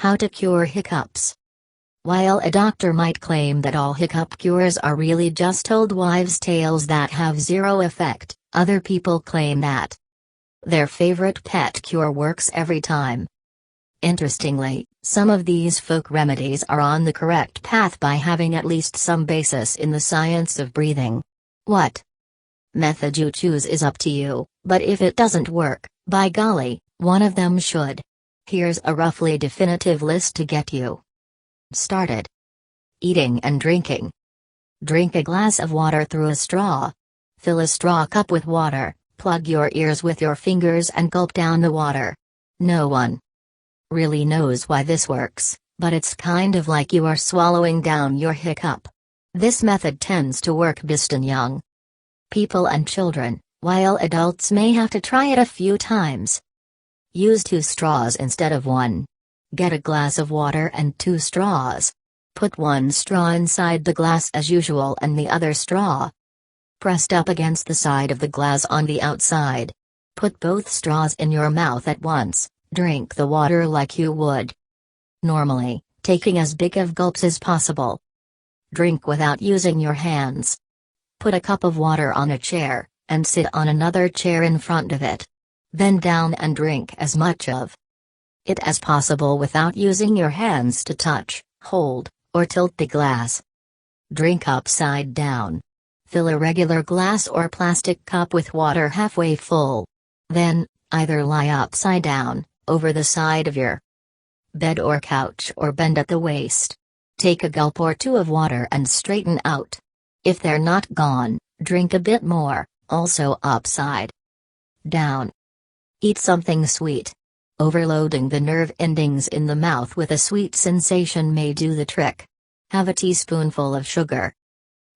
How to cure hiccups. While a doctor might claim that all hiccup cures are really just old wives' tales that have zero effect, other people claim that their favorite pet cure works every time. Interestingly, some of these folk remedies are on the correct path by having at least some basis in the science of breathing. What method you choose is up to you, but if it doesn't work, by golly, one of them should. Here's a roughly definitive list to get you started. Eating and drinking. Drink a glass of water through a straw. Fill a straw cup with water, plug your ears with your fingers and gulp down the water. No one really knows why this works, but it's kind of like you are swallowing down your hiccup. This method tends to work best in young people and children, while adults may have to try it a few times. Use 2 straws instead of 1. Get a glass of water and 2 straws. Put 1 straw inside the glass as usual and the other straw pressed up against the side of the glass on the outside. Put both straws in your mouth at once. Drink the water like you would normally, taking as big of gulps as possible. Drink without using your hands. Put a cup of water on a chair, and sit on another chair in front of it. Bend down and drink as much of it as possible without using your hands to touch, hold, or tilt the glass. Drink upside down. Fill a regular glass or plastic cup with water halfway full. Then, either lie upside down, over the side of your bed or couch, or bend at the waist. Take a gulp or 2 of water and straighten out. If they're not gone, drink a bit more, also upside down. Eat something sweet. Overloading the nerve endings in the mouth with a sweet sensation may do the trick. Have a teaspoonful of sugar.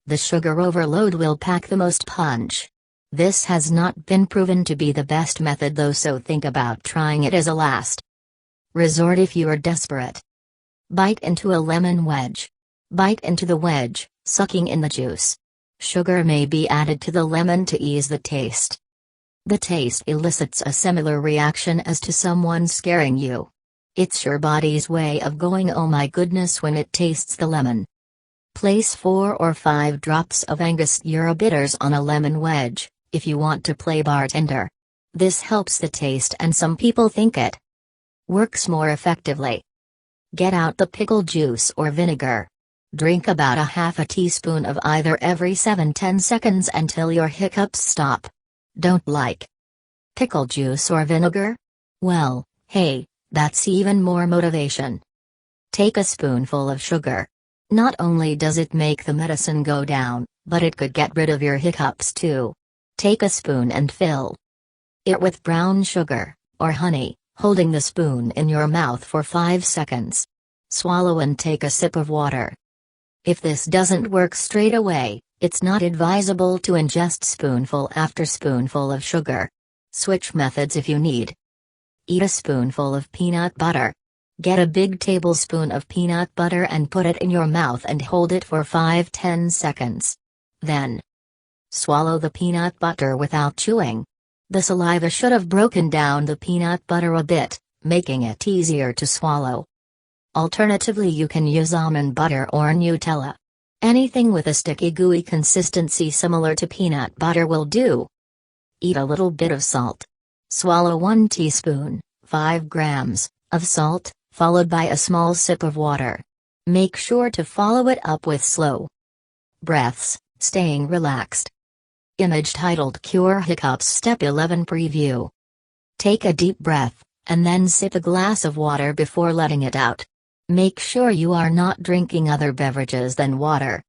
The sugar overload will pack the most punch. This has not been proven to be the best method though, so think about trying it as a last resort if you are desperate. Bite into a lemon wedge. Bite into the wedge, sucking in the juice. Sugar may be added to the lemon to ease the taste. The taste elicits a similar reaction as to someone scaring you. It's your body's way of going oh my goodness when it tastes the lemon. Place 4 or 5 drops of Angostura bitters on a lemon wedge, if you want to play bartender. This helps the taste and some people think it works more effectively. Get out the pickle juice or vinegar. Drink about a half a teaspoon of either every 7-10 seconds until your hiccups stop. Don't like pickle juice or vinegar? Well, hey, that's even more motivation. Take a spoonful of sugar. Not only does it make the medicine go down, but it could get rid of your hiccups too. Take a spoon and fill it with brown sugar, or honey, holding the spoon in your mouth for 5 seconds. Swallow and take a sip of water. If this doesn't work straight away, it's not advisable to ingest spoonful after spoonful of sugar. Switch methods if you need. Eat a spoonful of peanut butter. Get a big tablespoon of peanut butter and put it in your mouth and hold it for 5-10 seconds. Then swallow the peanut butter without chewing. The saliva should have broken down the peanut butter a bit, making it easier to swallow. Alternatively, you can use almond butter or Nutella. Anything with a sticky gooey consistency similar to peanut butter will do. Eat a little bit of salt. Swallow 1 teaspoon, 5 grams, of salt, followed by a small sip of water. Make sure to follow it up with slow breaths, staying relaxed. Image titled Cure Hiccups Step 11 Preview. Take a deep breath, and then sip a glass of water before letting it out. Make sure you are not drinking other beverages than water,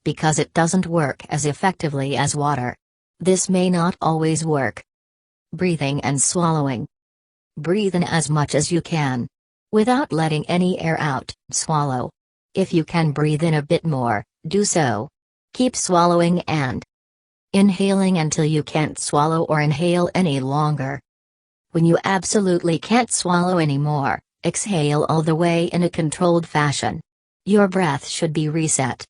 because it doesn't work as effectively as water. This may not always work. Breathing and swallowing. Breathe in as much as you can. Without letting any air out, swallow. If you can breathe in a bit more, do so. Keep swallowing and inhaling until you can't swallow or inhale any longer. When you absolutely can't swallow anymore, exhale all the way in a controlled fashion. Your breath should be reset.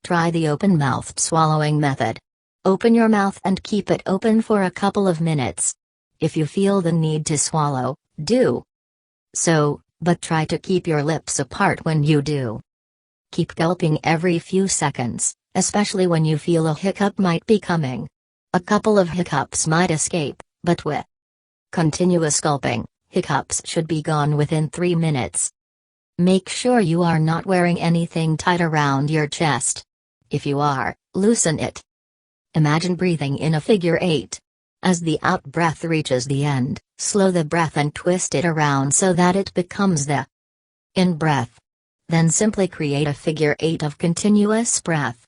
Try the open-mouthed swallowing method. Open your mouth and keep it open for a couple of minutes. If you feel the need to swallow, do so, but try to keep your lips apart when you do. Keep gulping every few seconds, especially when you feel a hiccup might be coming. A couple of hiccups might escape, but with continuous gulping, hiccups should be gone within 3 minutes. Make sure you are not wearing anything tight around your chest. If you are, loosen it. Imagine breathing in a figure 8. As the out-breath reaches the end, slow the breath and twist it around so that it becomes the in-breath. Then simply create a figure 8 of continuous breath.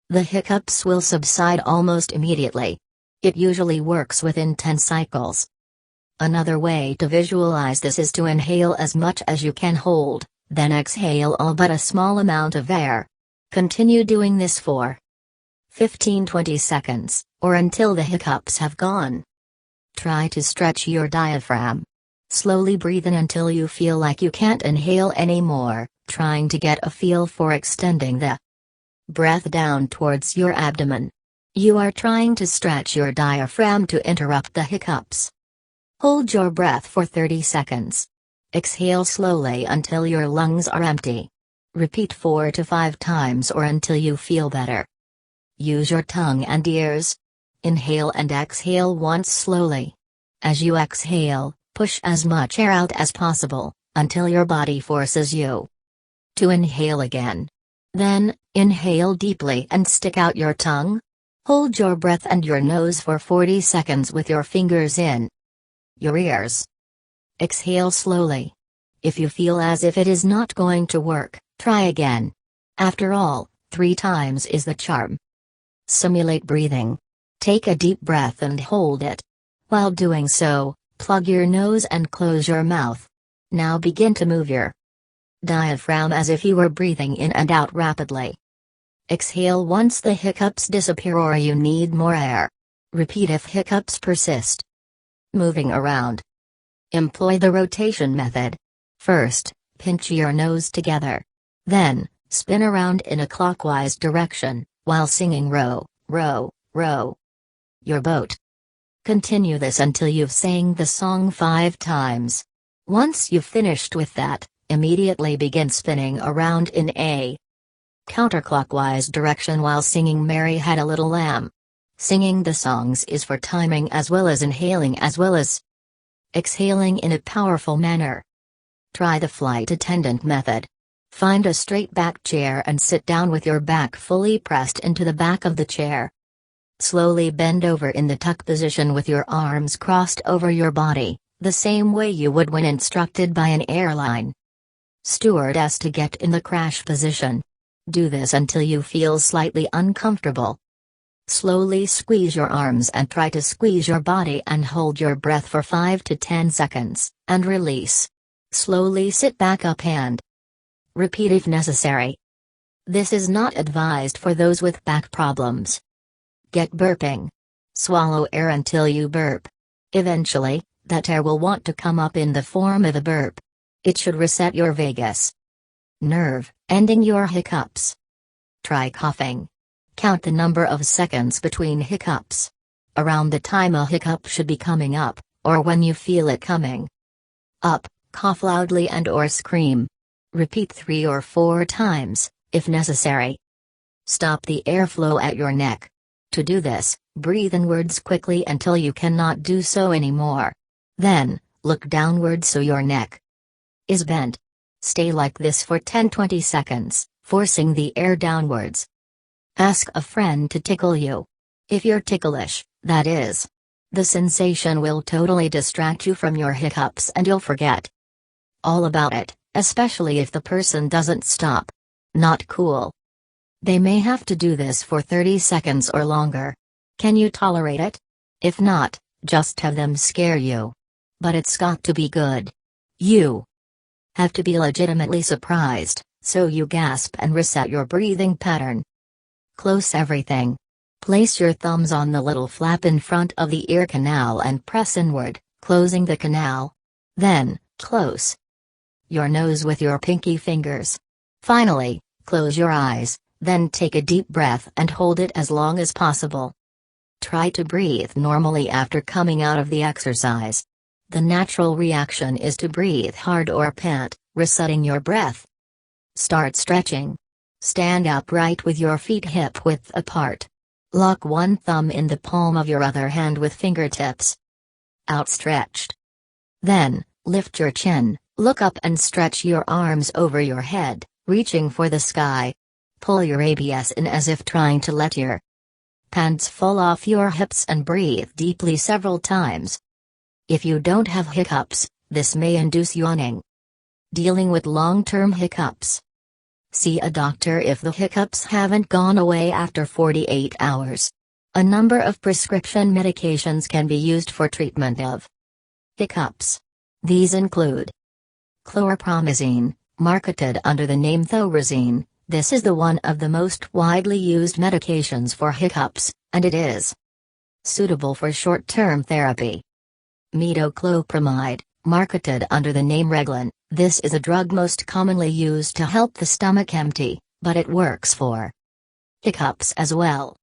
The hiccups will subside almost immediately. It usually works within 10 cycles. Another way to visualize this is to inhale as much as you can hold, then exhale all but a small amount of air. Continue doing this for 15-20 seconds, or until the hiccups have gone. Try to stretch your diaphragm. Slowly breathe in until you feel like you can't inhale anymore, trying to get a feel for extending the breath down towards your abdomen. You are trying to stretch your diaphragm to interrupt the hiccups. Hold your breath for 30 seconds. Exhale slowly until your lungs are empty. Repeat 4 to 5 times or until you feel better. Use your tongue and ears. Inhale and exhale once slowly. As you exhale, push as much air out as possible, until your body forces you to inhale again. Then, inhale deeply and stick out your tongue. Hold your breath and your nose for 40 seconds with your fingers in your ears. Exhale slowly. If you feel as if it is not going to work, try again. After all, 3 times is the charm. Simulate breathing. Take a deep breath and hold it. While doing so, plug your nose and close your mouth. Now begin to move your diaphragm as if you were breathing in and out rapidly. Exhale once the hiccups disappear or you need more air. Repeat if hiccups persist. Moving around. Employ the rotation method. First, pinch your nose together. Then, spin around in a clockwise direction, while singing row, row, row your boat. Continue this until you've sang the song 5 times. Once you've finished with that, immediately begin spinning around in a counterclockwise direction while singing Mary Had a Little Lamb. Singing the songs is for timing as well as inhaling as well as exhaling in a powerful manner. Try the flight attendant method. Find a straight back chair and sit down with your back fully pressed into the back of the chair. Slowly bend over in the tuck position with your arms crossed over your body, the same way you would when instructed by an airline stewardess to get in the crash position. Do this until you feel slightly uncomfortable. Slowly squeeze your arms and try to squeeze your body and hold your breath for 5 to 10 seconds, and release. Slowly sit back up and repeat if necessary. This is not advised for those with back problems. Get burping. Swallow air until you burp. Eventually, that air will want to come up in the form of a burp. It should reset your vagus nerve, ending your hiccups. Try coughing. Count the number of seconds between hiccups. Around the time a hiccup should be coming up, or when you feel it coming up, cough loudly and/or scream. Repeat 3 or 4 times, if necessary. Stop the airflow at your neck. To do this, breathe inwards quickly until you cannot do so anymore. Then, look downward so your neck is bent. Stay like this for 10-20 seconds, forcing the air downwards. Ask a friend to tickle you. If you're ticklish, that is. The sensation will totally distract you from your hiccups and you'll forget all about it, especially if the person doesn't stop. Not cool. They may have to do this for 30 seconds or longer. Can you tolerate it? If not, just have them scare you. But it's got to be good. You have to be legitimately surprised, so you gasp and reset your breathing pattern. Close everything. Place your thumbs on the little flap in front of the ear canal and press inward, closing the canal. Then, close your nose with your pinky fingers. Finally, close your eyes, then take a deep breath and hold it as long as possible. Try to breathe normally after coming out of the exercise. The natural reaction is to breathe hard or pant, resetting your breath. Start stretching. Stand upright with your feet hip-width apart. Lock one thumb in the palm of your other hand with fingertips outstretched. Then, lift your chin, look up and stretch your arms over your head, reaching for the sky. Pull your abs in as if trying to let your pants fall off your hips and breathe deeply several times. If you don't have hiccups, this may induce yawning. Dealing with long-term hiccups. See a doctor if the hiccups haven't gone away after 48 hours. A number of prescription medications can be used for treatment of hiccups. These include chlorpromazine, marketed under the name thorazine. This is one of the most widely used medications for hiccups, and it is suitable for short-term therapy. Metoclopramide, marketed under the name Reglan. This is a drug most commonly used to help the stomach empty, but it works for hiccups as well.